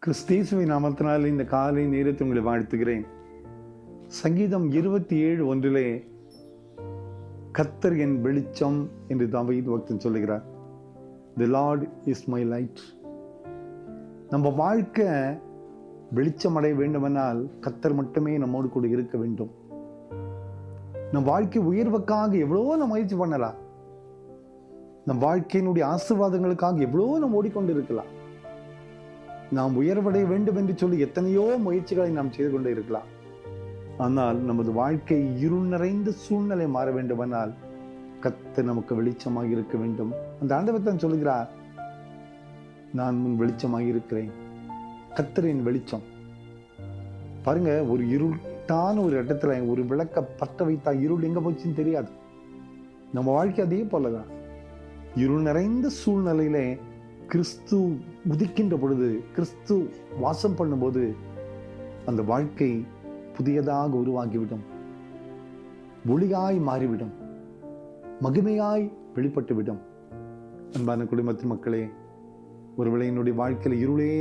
கிறிஸ்தேசுவின் நாமத்தினால் இந்த காலை நேரத்தை உங்களை வாழ்த்துகிறேன். சங்கீதம் 27:1 கர்த்தர் என் வெளிச்சம் என்று தாவீது பக்தன் சொல்லுகிறார். The Lord is my light. நம்ம வாழ்க்கை வெளிச்சம் அடைய வேண்டுமென்றால் கர்த்தர் மட்டுமே நம்மோடு கூட இருக்க வேண்டும். நம் வாழ்க்கை உயர்வுக்காக எவ்வளவோ நம்ம முயற்சி பண்ணலாம். நம் வாழ்க்கையினுடைய ஆசீர்வாதங்களுக்காக எவ்வளவோ நம்ம ஓடிக்கொண்டு இருக்கலாம். நாம் உயர்வடைய வேண்டும் என்று சொல்லி எத்தனையோ முயற்சிகளை நாம் செய்து கொண்டே இருக்கலாம். ஆனால் நமது வாழ்க்கை இருள் நிறைந்த சூழ்நிலை மாற வேண்டுமானால் கர்த்தர் நமக்கு வெளிச்சமாக இருக்க வேண்டும். அந்த ஆண்டவர் தான் சொல்லுகிறார், நான் முன் வெளிச்சமாக இருக்கிறேன். கர்த்தரின் வெளிச்சம் பாருங்க, ஒரு இருட்டான ஒரு இடத்துல ஒரு விளக்க பற்ற வைத்தா இருள் எங்க போச்சுன்னு தெரியாது. நம்ம வாழ்க்கை அதே போலதான். இருள் நிறைந்த சூழ்நிலையிலே கிறிஸ்து உதிக்கின்ற பொழுது, கிறிஸ்து வாசம் பண்ணும்போது அந்த வாழ்க்கை புதியதாக உருவாகிவிடும், ஒளியாய் மாறிவிடும், மகிமையாய் வெளிப்பட்டுவிடும். அன்பான குடும்பத்தின் மக்களே, ஒருவேளை என்னுடைய வாழ்க்கையில் இருளே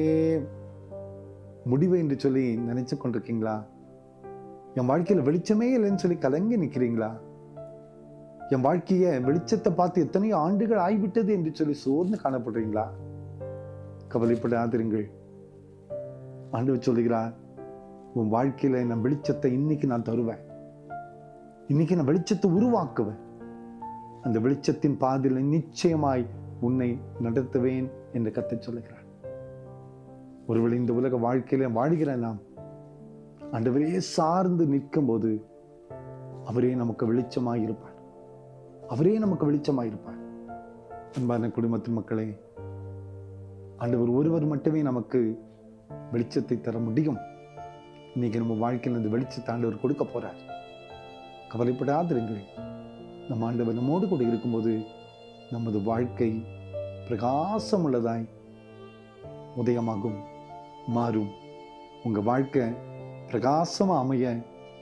முடிவு என்று சொல்லி நினைச்சு கொண்டிருக்கீங்களா? என் வாழ்க்கையில் வெளிச்சமே இல்லைன்னு சொல்லி கலங்கி நிற்கிறீங்களா? என் வாழ்க்கைய வெளிச்சத்தை பார்த்து எத்தனையோ ஆண்டுகள் ஆகிவிட்டது என்று சொல்லி சோர்ந்து காணப்படுறீங்களா? கவலைப்படாதிருங்கள். ஆண்டவர் சொல்லுகிறார், உன் வாழ்க்கையில நான் வெளிச்சத்தை இன்னைக்கு நான் தருவேன். இன்னைக்கு நான் வெளிச்சத்தை உருவாக்குவேன். அந்த வெளிச்சத்தின் பாதையில் நிச்சயமாய் உன்னை நடத்துவேன் என்று கர்த்தர் சொல்லுகிறார். ஒருவேளை இந்த உலக வாழ்க்கையில வாழ்கிற நாம் ஆண்டவரே சார்ந்து நிற்கும் போது அவரே நமக்கு வெளிச்சமாய் இருப்பார். அவரே நமக்கு வெளிச்சமாய் இருப்பார். அன்பான குடும்பத்தின் மக்களே, ஆண்டவர் ஒருவர் மட்டுமே நமக்கு வெளிச்சத்தை தர முடியும். இன்னைக்கு நம்ம வாழ்க்கையில் அந்த வெளிச்சத்தை ஆண்டவர் கொடுக்க போறார். கவலைப்படாதிருங்கள். நம்ம ஆண்டவர் நம்மோடு கூட இருக்கும்போது நமது வாழ்க்கை பிரகாசம் உள்ளதாய் உதயமாகும், மாறும். உங்க வாழ்க்கை பிரகாசமா அமைய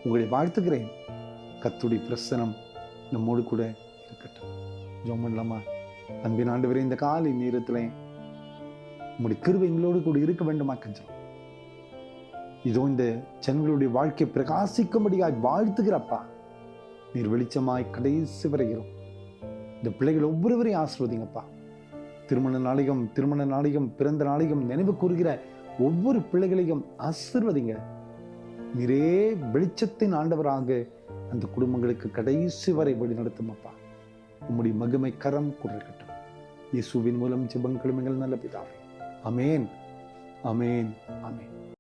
உங்களை வாழ்த்துகிறேன். கர்த்தருடைய பிரசன்னம் நம்மோடு கூட இருக்கட்டும். ஜெபம் பண்ணலாமா? அன்பின் ஆண்டவரே, இந்த காலை நேரத்திலே உங்களுடைய கிருபை எங்களோடு கூட இருக்க வேண்டுமா கஞ்சம். இதோ இந்த ஜனங்களுடைய வாழ்க்கை பிரகாசிக்கும்படியாய் வாழ்த்துகிறப்பா. நீர் வெளிச்சமாய் கடைசி வரைகிறோம். இந்த பிள்ளைகள் ஒவ்வொருவரையும் ஆசீர்வதிங்கப்பா. திருமண நாளிகம் பிறந்த நாளிகம் நினைவு கூறுகிற ஒவ்வொரு பிள்ளைகளையும் ஆசீர்வதிங்க. நீரே வெளிச்சத்தின் ஆண்டவராக அந்த குடும்பங்களுக்கு கடைசி வரை வழி நடத்தும் அப்பா. உம்முடைய மகிமை கரம் கூட இருக்கட்டும். இயேசுவின் மூலம் ஜெபங்களும் எங்கள் நல்ல பிதாவே. ஆமென், ஆமென், ஆமென்.